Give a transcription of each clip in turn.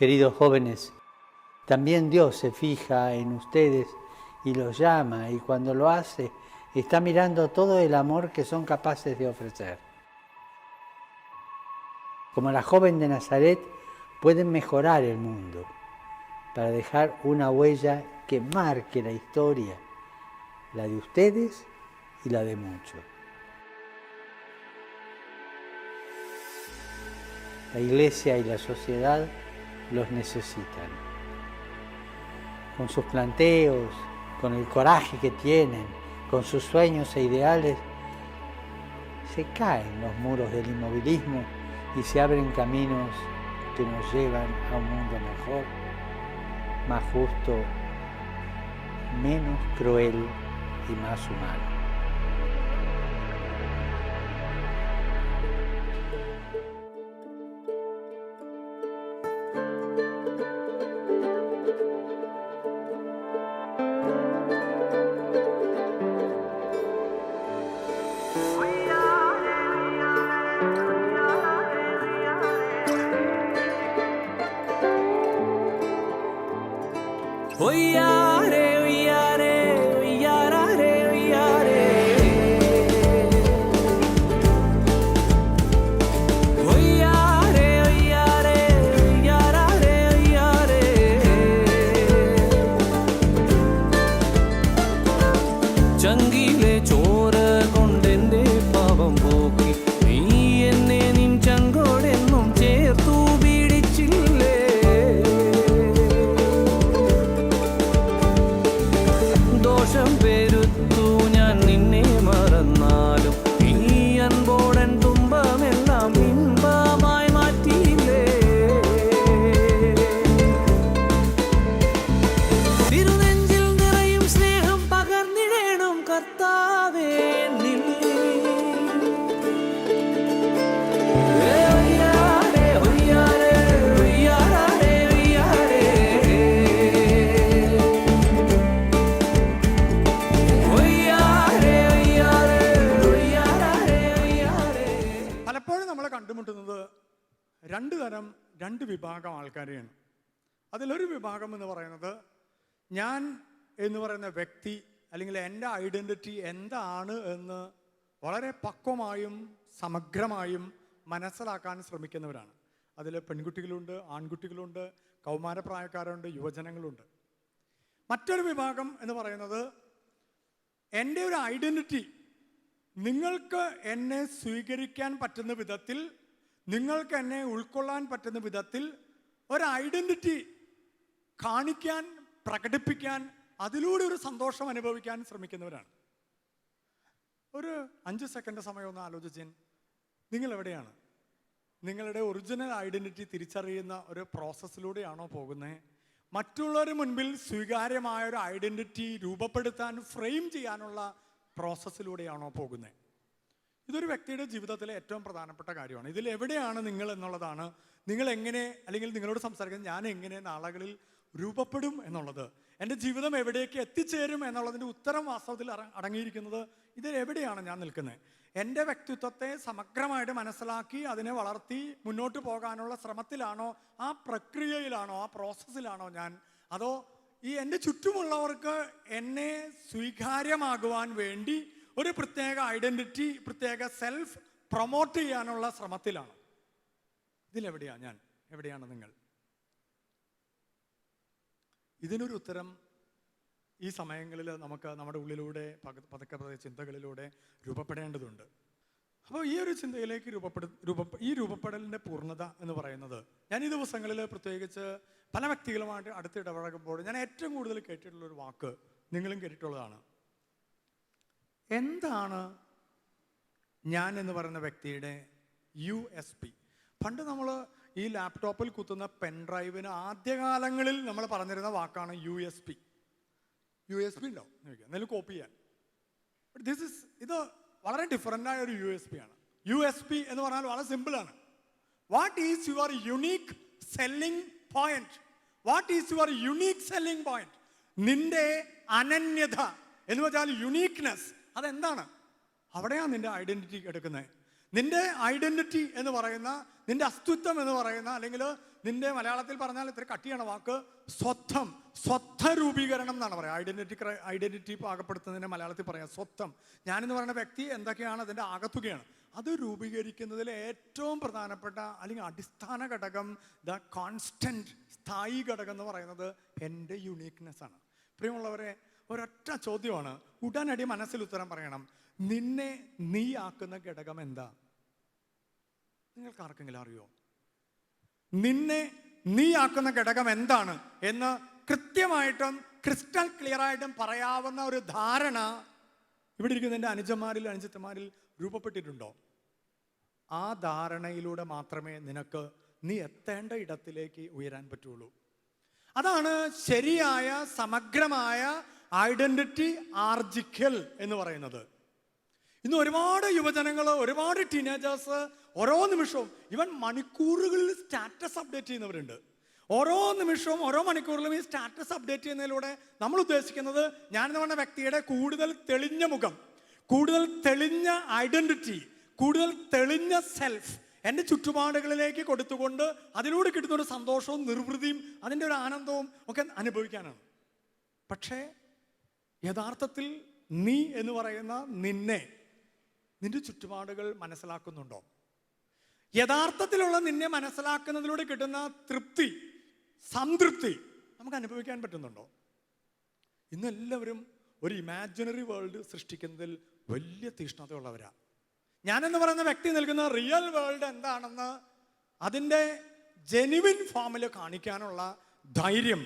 Queridos jóvenes, también Dios se fija en ustedes y los llama, y cuando lo hace, está mirando todo el amor que son capaces de ofrecer. Como la joven de Nazaret, pueden mejorar el mundo para dejar una huella que marque la historia, la de ustedes y la de muchos. La Iglesia y la sociedad los necesitan. Con sus planteos, con el coraje que tienen, con sus sueños e ideales, se caen los muros del inmovilismo y se abren caminos que nos llevan a un mundo mejor, más justo, menos cruel y más humano. രണ്ട് വിഭാഗം ആൾക്കാരെയാണ്. അതിലൊരു വിഭാഗം എന്ന് പറയുന്നത് ഞാൻ എന്ന് പറയുന്ന വ്യക്തി അല്ലെങ്കിൽ എൻ്റെ ഐഡൻറ്റിറ്റി എന്താണ് എന്ന് വളരെ പക്വമായും സമഗ്രമായും മനസ്സിലാക്കാൻ ശ്രമിക്കുന്നവരാണ്. അതിൽ പെൺകുട്ടികളുണ്ട്, ആൺകുട്ടികളുണ്ട്, കൗമാരപ്രായക്കാരുണ്ട്, യുവജനങ്ങളുണ്ട്. മറ്റൊരു വിഭാഗം എന്ന് പറയുന്നത് എൻ്റെ ഒരു ഐഡൻറ്റിറ്റി നിങ്ങൾക്ക് എന്നെ സ്വീകരിക്കാൻ പറ്റുന്ന വിധത്തിൽ, നിങ്ങൾക്ക് എന്നെ ഉൾക്കൊള്ളാൻ പറ്റുന്ന വിധത്തിൽ ഒരു ഐഡൻറ്റിറ്റി കാണിക്കാൻ, പ്രകടിപ്പിക്കാൻ, അതിലൂടെ ഒരു സന്തോഷം അനുഭവിക്കാൻ ശ്രമിക്കുന്നവരാണ്. ഒരു 5 സെക്കൻഡ് സമയം ഒന്ന് ആലോചിച്ചാൽ നിങ്ങൾ എവിടെയാണ്? നിങ്ങളുടെ ഒറിജിനൽ ഐഡൻറ്റിറ്റി തിരിച്ചറിയുന്ന ഒരു പ്രോസസ്സിലൂടെയാണോ പോകുന്നത്? മറ്റുള്ളവരുടെ മുൻപിൽ സ്വീകാര്യമായ ഒരു ഐഡൻറ്റിറ്റി രൂപപ്പെടുത്താൻ, ഫ്രെയിം ചെയ്യാനുള്ള പ്രോസസ്സിലൂടെയാണോ പോകുന്നത്? ഇതൊരു വ്യക്തിയുടെ ജീവിതത്തിലെ ഏറ്റവും പ്രധാനപ്പെട്ട കാര്യമാണ്. ഇതിൽ എവിടെയാണ് നിങ്ങൾ എന്നുള്ളതാണ്, നിങ്ങൾ എങ്ങനെ, അല്ലെങ്കിൽ നിങ്ങളോട് സംസാരിക്കുന്നത് ഞാൻ എങ്ങനെ നാളുകളിൽ രൂപപ്പെടും എന്നുള്ളത്, എൻ്റെ ജീവിതം എവിടേക്ക് എത്തിച്ചേരും എന്നുള്ളതിൻ്റെ ഉത്തരം വാസ്തവത്തിൽ അടങ്ങിയിരിക്കുന്നത് ഇതിൽ എവിടെയാണ് ഞാൻ നിൽക്കുന്നത്. എൻ്റെ വ്യക്തിത്വത്തെ സമഗ്രമായിട്ട് മനസ്സിലാക്കി അതിനെ വളർത്തി മുന്നോട്ട് പോകാനുള്ള ശ്രമത്തിലാണോ, ആ പ്രക്രിയയിലാണോ, ആ പ്രോസസ്സിലാണോ ഞാൻ, അതോ ഈ എൻ്റെ ചുറ്റുമുള്ളവർക്ക് എന്നെ സ്വീകാര്യമാകുവാൻ വേണ്ടി ഒരു പ്രത്യേക ഐഡൻറ്റിറ്റി, പ്രത്യേക സെൽഫ് പ്രൊമോട്ട് ചെയ്യാനുള്ള ശ്രമത്തിലാണ്? ഇതിലെവിടെയാണ് ഞാൻ, എവിടെയാണ് നിങ്ങൾ? ഇതിനൊരു ഉത്തരം ഈ സമയങ്ങളിൽ നമുക്ക് നമ്മുടെ ഉള്ളിലൂടെ പതുക്കെ ചിന്തകളിലൂടെ രൂപപ്പെടേണ്ടതുണ്ട്. അപ്പോൾ ഈ ഒരു ചിന്തയിലേക്ക് ഈ രൂപപ്പെടലിൻ്റെ പൂർണ്ണത എന്ന് പറയുന്നത്, ഞാൻ ഈ ദിവസങ്ങളിൽ പ്രത്യേകിച്ച് പല വ്യക്തികളുമായിട്ട് അടുത്തിടപഴകുമ്പോൾ ഞാൻ ഏറ്റവും കൂടുതൽ കേട്ടിട്ടുള്ളൊരു വാക്ക് നിങ്ങളും കേട്ടിട്ടുള്ളതാണ്. എന്താണ് ഞാൻ എന്ന് പറയുന്ന വ്യക്തിയുടെ USB? പണ്ട് നമ്മൾ ഈ ലാപ്ടോപ്പിൽ കുത്തുന്ന പെൻ ഡ്രൈവിന് ആദ്യകാലങ്ങളിൽ നമ്മൾ പറഞ്ഞിരുന്ന വാക്കാണ് USB. USB ഉണ്ടാവും, എന്തെങ്കിലും കോപ്പി ചെയ്യാൻ. ഇത് വളരെ ഡിഫറൻ്റായ ഒരു USB ആണ്. USB എന്ന് പറഞ്ഞാൽ വളരെ സിമ്പിളാണ്. What is your unique selling point? What is your unique selling point? നിന്റെ അനന്യത എന്ന് വെച്ചാൽ യുണീക്ക്നെസ്, അതെന്താണ്? അവിടെയാണ് നിന്റെ ഐഡൻറ്റിറ്റി എടുക്കുന്നത്. നിന്റെ ഐഡൻറ്റിറ്റി എന്ന് പറയുന്ന, നിന്റെ അസ്തിത്വം എന്ന് പറയുന്ന, അല്ലെങ്കിൽ നിന്റെ മലയാളത്തിൽ പറഞ്ഞാൽ ഇത്ര കട്ടിയാണ് വാക്ക്, സ്വത്വം, സ്വത്വ രൂപീകരണം എന്നാണ് പറയുക. ഐഡന്റിറ്റി പാകപ്പെടുത്തുന്നതിനെ മലയാളത്തിൽ പറയാം സ്വത്വം. ഞാനെന്ന് പറയുന്ന വ്യക്തി എന്തൊക്കെയാണ് അതിൻ്റെ ആകത്തുകയാണ്. അത് രൂപീകരിക്കുന്നതിൽ ഏറ്റവും പ്രധാനപ്പെട്ട അല്ലെങ്കിൽ അടിസ്ഥാന ഘടകം, ദ കോൺസ്റ്റന്റ്, സ്ഥായി ഘടകം എന്ന് പറയുന്നത് എൻ്റെ യുണീക്നെസ് ആണ്. പ്രിയമുള്ളവരെ, ഒരൊറ്റ ചോദ്യമാണ്, ഉടനടി മനസ്സിൽ ഉത്തരം പറയണം. നിന്നെ നീ ആക്കുന്ന ഘടകം എന്താ? നിങ്ങൾക്ക് ആർക്കെങ്കിലും അറിയോ? നിന്നെ നീ ആക്കുന്ന ഘടകം എന്താണ് എന്ന് കൃത്യമായിട്ടും ക്രിസ്റ്റൽ ക്ലിയർ ആയിട്ടും പറയാവുന്ന ഒരു ധാരണ ഇവിടെ ഇരിക്കുന്ന എൻ്റെ അനുജന്മാരിൽ അനുജിത്തന്മാരിൽ രൂപപ്പെട്ടിട്ടുണ്ടോ? ആ ധാരണയിലൂടെ മാത്രമേ നീ എത്തേണ്ട ഇടത്തിലേക്ക് ഉയരാൻ പറ്റുള്ളൂ. അതാണ് ശരിയായ സമഗ്രമായ ഐഡന്റിറ്റി ആർജിക്കൽ എന്ന് പറയുന്നത്. ഇന്ന് ഒരുപാട് യുവജനങ്ങൾ, ഒരുപാട് ടീനേജേഴ്സ് ഓരോ നിമിഷവും, ഇവൻ മണിക്കൂറുകളിൽ സ്റ്റാറ്റസ് അപ്ഡേറ്റ് ചെയ്യുന്നവരുണ്ട്. ഓരോ നിമിഷവും ഓരോ മണിക്കൂറിലും ഈ സ്റ്റാറ്റസ് അപ്ഡേറ്റ് ചെയ്യുന്നതിലൂടെ നമ്മൾ ഉദ്ദേശിക്കുന്നത് ഞാനെന്ന് പറഞ്ഞ വ്യക്തിയുടെ കൂടുതൽ തെളിഞ്ഞ മുഖം, കൂടുതൽ തെളിഞ്ഞ ഐഡന്റിറ്റി, കൂടുതൽ തെളിഞ്ഞ സെൽഫ് എൻ്റെ ചുറ്റുപാടുകളിലേക്ക് കൊടുത്തുകൊണ്ട് അതിലൂടെ കിട്ടുന്ന ഒരു സന്തോഷവും നിർവൃതിയും അതിൻ്റെ ഒരു ആനന്ദവും ഒക്കെ അനുഭവിക്കാനാണ്. പക്ഷേ യഥാർത്ഥത്തിൽ നീ എന്ന് പറയുന്ന നിന്റെ ചുറ്റുപാടുകൾ മനസ്സിലാക്കുന്നുണ്ടോ? യഥാർത്ഥത്തിലുള്ള നിന്നെ മനസ്സിലാക്കുന്നതിലൂടെ കിട്ടുന്ന തൃപ്തി, സംതൃപ്തി നമുക്ക് അനുഭവിക്കാൻ പറ്റുന്നുണ്ടോ? ഇന്നെല്ലാവരും ഒരു ഇമാജിനറി വേൾഡ് സൃഷ്ടിക്കുന്നതിൽ വലിയ തീഷ്ണതയുള്ളവരാ. ഞാനെന്ന് പറയുന്ന വ്യക്തി നിൽക്കുന്ന റിയൽ വേൾഡ് എന്താണെന്ന് അതിൻ്റെ ജെനുവിൻ ഫോമിൽ കാണിക്കാനുള്ള ധൈര്യം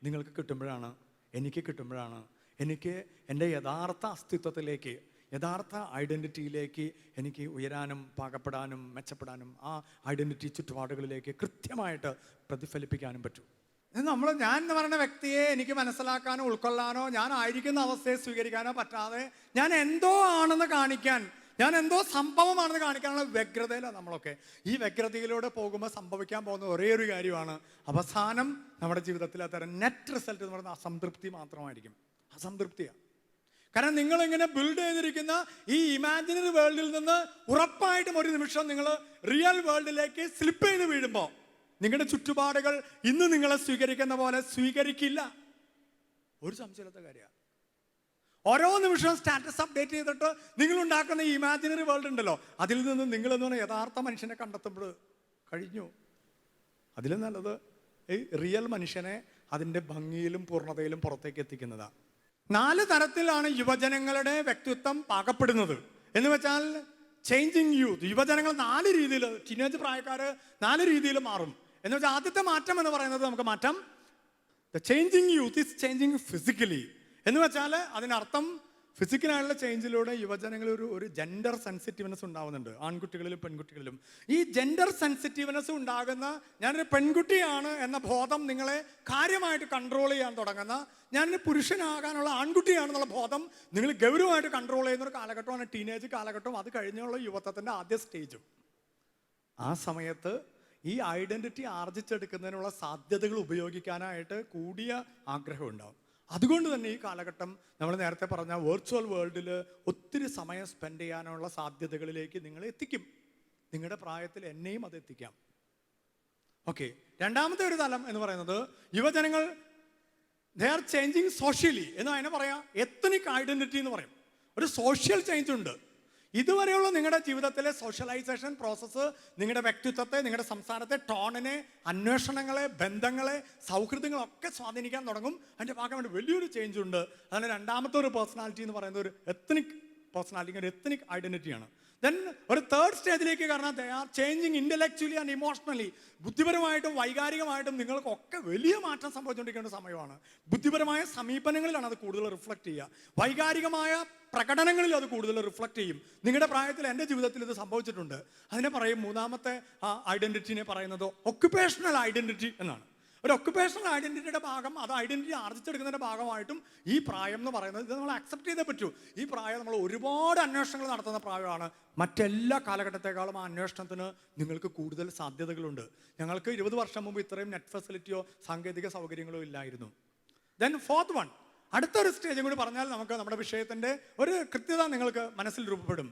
നിങ്ങൾക്ക് കിട്ടുമ്പോഴാണ്, എനിക്ക് കിട്ടുമ്പോഴാണ് എനിക്ക് എൻ്റെ യഥാർത്ഥ അസ്തിത്വത്തിലേക്ക്, യഥാർത്ഥ ഐഡൻറ്റിറ്റിയിലേക്ക് എനിക്ക് ഉയരാനും പാകപ്പെടാനും മെച്ചപ്പെടാനും ആ ഐഡൻറ്റിറ്റി ചുറ്റുപാടുകളിലേക്ക് കൃത്യമായിട്ട് പ്രതിഫലിപ്പിക്കാനും പറ്റും. ഞാൻ എന്ന് പറയുന്ന വ്യക്തിയെ എനിക്ക് മനസ്സിലാക്കാനോ ഉൾക്കൊള്ളാനോ ഞാൻ ആയിരിക്കുന്ന അവസ്ഥയെ സ്വീകരിക്കാനോ പറ്റാതെ ഞാൻ എന്തോ ആണെന്ന് കാണിക്കാൻ, ഞാൻ എന്തോ സംഭവമാണെന്ന് കാണിക്കാനുള്ള വ്യഗ്രതയിലാണ് നമ്മളൊക്കെ. ഈ വ്യഗ്രതയിലൂടെ പോകുമ്പോൾ സംഭവിക്കാൻ പോകുന്ന ഒരേ ഒരു കാര്യമാണ്, അവസാനം നമ്മുടെ ജീവിതത്തിൽ അത്തരം നെറ്റ് റിസൾട്ട് എന്ന് പറയുന്ന അസംതൃപ്തി മാത്രമായിരിക്കും. അസംതൃപ്തിയാണ്. കാരണം നിങ്ങളിങ്ങനെ ബിൽഡ് ചെയ്തിരിക്കുന്ന ഈ ഇമാജിനറി വേൾഡിൽ നിന്ന് ഉറപ്പായിട്ടും ഒരു നിമിഷം നിങ്ങൾ റിയൽ വേൾഡിലേക്ക് സ്ലിപ്പ് ചെയ്ത് വീഴുമ്പോൾ നിങ്ങളുടെ ചുറ്റുപാടുകൾ ഇന്ന് നിങ്ങളെ സ്വീകരിക്കുന്ന പോലെ സ്വീകരിക്കില്ല. ഒരു സംശയമില്ലാത്ത കാര്യമാണ്. ഓരോ നിമിഷവും സ്റ്റാറ്റസ് അപ്ഡേറ്റ് ചെയ്തിട്ട് നിങ്ങൾ ഉണ്ടാക്കുന്ന ഈ ഇമാജിനറി വേൾഡ് ഉണ്ടല്ലോ, അതിൽ നിന്ന് നിങ്ങളെന്ന് പറഞ്ഞാൽ യഥാർത്ഥ മനുഷ്യനെ കണ്ടെത്തുമ്പോൾ കഴിഞ്ഞു. അതിലും നല്ലത് ഈ റിയൽ മനുഷ്യനെ അതിൻ്റെ ഭംഗിയിലും പൂർണ്ണതയിലും പുറത്തേക്ക് എത്തിക്കുന്നതാണ്. 4 തരത്തിലാണ് യുവജനങ്ങളുടെ വ്യക്തിത്വം പാകപ്പെടുന്നത് എന്ന് വെച്ചാൽ ചേഞ്ചിങ് യൂത്ത്. യുവജനങ്ങൾ 4 രീതിയിൽ, ടീനേജ് പ്രായക്കാർ 4 രീതിയിൽ മാറും എന്ന് വെച്ചാൽ ആദ്യത്തെ മാറ്റം എന്ന് പറയുന്നത് നമുക്ക് മാറ്റം, the changing youth is changing physically എന്ന് വെച്ചാൽ അതിനർത്ഥം ഫിസിക്കലായുള്ള ചേഞ്ചിലൂടെ യുവജനങ്ങൾ ഒരു ജെൻഡർ സെൻസിറ്റീവ്നെസ് ഉണ്ടാകുന്നുണ്ട്, ആൺകുട്ടികളിലും പെൺകുട്ടികളിലും. ഈ ജെൻഡർ സെൻസിറ്റീവ്നെസ് ഉണ്ടാകുന്ന, ഞാനൊരു പെൺകുട്ടിയാണ് എന്ന ബോധം നിങ്ങളെ കാര്യമായിട്ട് കൺട്രോൾ ചെയ്യാൻ തുടങ്ങുന്ന, ഞാനൊരു പുരുഷനാകാനുള്ള ആൺകുട്ടിയാണെന്നുള്ള ബോധം നിങ്ങൾ ഗൗരവമായിട്ട് കൺട്രോൾ ചെയ്യുന്ന ഒരു കാലഘട്ടമാണ് ടീനേജ് കാലഘട്ടവും. അത് കഴിഞ്ഞുള്ള യുവത്വത്തിൻ്റെ ആദ്യ സ്റ്റേജും. ആ സമയത്ത് ഈ ഐഡൻറ്റിറ്റി ആർജിച്ചെടുക്കുന്നതിനുള്ള സാധ്യതകൾ ഉപയോഗിക്കാനായിട്ട് കൂടിയ ആഗ്രഹം ഉണ്ടാവും. അതുകൊണ്ട് തന്നെ ഈ കാലഘട്ടം നമ്മൾ നേരത്തെ പറഞ്ഞ വെർച്വൽ വേൾഡിൽ ഒത്തിരി സമയം സ്പെൻഡ് ചെയ്യാനുള്ള സാധ്യതകളിലേക്ക് നിങ്ങളെ എത്തിക്കും. നിങ്ങളുടെ പ്രായത്തിൽ എന്നെയും അത് എത്തിക്കാം. ഓക്കെ, രണ്ടാമത്തെ ഒരു തലം എന്ന് പറയുന്നത് യുവജനങ്ങൾ ദേ ആർ ചേഞ്ചിങ് സോഷ്യലി എന്ന് അതിനെ പറയാം. എത്നിക് ഐഡന്റിറ്റി എന്ന് പറയും. ഒരു സോഷ്യൽ ചേഞ്ച് ഉണ്ട്. ഇതുവരെയുള്ള നിങ്ങളുടെ ജീവിതത്തിലെ സോഷ്യലൈസേഷൻ പ്രോസസ്സ് നിങ്ങളുടെ വ്യക്തിത്വത്തെ, നിങ്ങളുടെ സംസാരത്തെ, ടോണിനെ, അന്വേഷണങ്ങളെ, ബന്ധങ്ങളെ, സൗഹൃദങ്ങളൊക്കെ സ്വാധീനിക്കാൻ തുടങ്ങും. അതിൻ്റെ ഭാഗമായിട്ട് വലിയൊരു ചേഞ്ച് ഉണ്ട്. അതിന് രണ്ടാമത്തെ ഒരു പേഴ്സണാലിറ്റി എന്ന് പറയുന്നത് ഒരു എത്നിക് പേഴ്സണാലിറ്റി, ഒരു എത്നിക് ഐഡന്റിറ്റിയാണ്. ദെൻ ഒരു തേർഡ് സ്റ്റേജിലേക്ക് കാരണം they are changing intellectually and emotionally. ബുദ്ധിപരമായിട്ടും വൈകാരികമായിട്ടും നിങ്ങൾക്കൊക്കെ വലിയ മാറ്റം സംഭവിച്ചുകൊണ്ടിരിക്കേണ്ട സമയമാണ്. ബുദ്ധിപരമായ സമീപനങ്ങളിലാണ് അത് കൂടുതൽ റിഫ്ലക്റ്റ് ചെയ്യുക. വൈകാരികമായ പ്രകടനങ്ങളിൽ അത് കൂടുതൽ റിഫ്ലക്റ്റ് ചെയ്യും. നിങ്ങളുടെ പ്രായത്തിൽ, എൻ്റെ ജീവിതത്തിൽ ഇത് സംഭവിച്ചിട്ടുണ്ട്. അതിനെ പറയും, മൂന്നാമത്തെ ഐഡന്റിറ്റിനെ പറയുന്നത് ഒക്യുപ്പേഷണൽ ഐഡന്റിറ്റി എന്നാണ്. ഒരു ഒക്യുപ്പേഷണൽ ഐഡന്റിറ്റിയുടെ ഭാഗം, അത് ഐഡന്റിറ്റി ആർജിച്ചെടുക്കുന്നതിൻ്റെ ഭാഗമായിട്ടും ഈ പ്രായം എന്ന് പറയുന്നത് ഇത് നമ്മൾ അക്സെപ്റ്റ് ചെയ്തേ പറ്റൂ. ഈ പ്രായം നമ്മൾ ഒരുപാട് അന്വേഷണങ്ങൾ നടത്തുന്ന പ്രായമാണ്. മറ്റെല്ലാ കാലഘട്ടത്തെക്കാളും ആ അന്വേഷണത്തിന് നിങ്ങൾക്ക് കൂടുതൽ സാധ്യതകളുണ്ട്. ഞങ്ങൾക്ക് 20 വർഷം മുമ്പ് ഇത്രയും നെറ്റ് ഫെസിലിറ്റിയോ സാങ്കേതിക സൗകര്യങ്ങളോ ഇല്ലായിരുന്നു. ദെൻ ഫോർത്ത് വൺ, അടുത്തൊരു സ്റ്റേജും കൂടി പറഞ്ഞാൽ നമുക്ക് നമ്മുടെ വിഷയത്തിൻ്റെ ഒരു കൃത്യത നിങ്ങൾക്ക് മനസ്സിൽ രൂപപ്പെടും.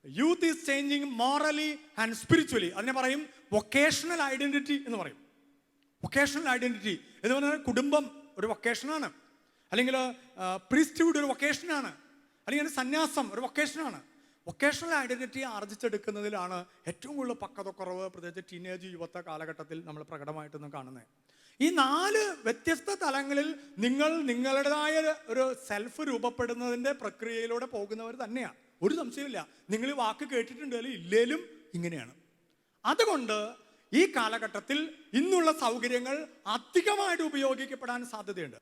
Youth is changing morally and spiritually. അതിനെ പറയും വൊക്കേഷണൽ ഐഡന്റിറ്റി എന്ന് പറയും. വൊക്കേഷണൽ ഐഡൻറ്റിറ്റി എന്ന് പറഞ്ഞാൽ കുടുംബം ഒരു വൊക്കേഷനാണ്, അല്ലെങ്കിൽ പ്രീസ്റ്റ്ഹുഡ് ഒരു വൊക്കേഷനാണ്, അല്ലെങ്കിൽ സന്യാസം ഒരു വൊക്കേഷനാണ്. വൊക്കേഷണൽ ഐഡൻറ്റിറ്റി ആർജിച്ചെടുക്കുന്നതിലാണ് ഏറ്റവും കൂടുതൽ പക്വതക്കുറവ്, പ്രത്യേകിച്ച് ടീനേജ് യുവത്വ കാലഘട്ടത്തിൽ നമ്മൾ പ്രകടമായിട്ടൊന്ന് കാണുന്നത്. ഈ 4 വ്യത്യസ്ത തലങ്ങളിൽ നിങ്ങൾ നിങ്ങളുടേതായ ഒരു സെൽഫ് രൂപപ്പെടുന്നതിൻ്റെ പ്രക്രിയയിലൂടെ പോകുന്നവർ തന്നെയാണ്, ഒരു സംശയമില്ല. നിങ്ങൾ ഈ വാക്ക് കേട്ടിട്ടുണ്ടെങ്കിലും ഇല്ലേലും ഇങ്ങനെയാണ്. അതുകൊണ്ട് ഈ കാലഘട്ടത്തിൽ ഇന്നുള്ള സൗകര്യങ്ങൾ അധികമായിട്ട് ഉപയോഗിക്കപ്പെടാൻ സാധ്യതയുണ്ട്.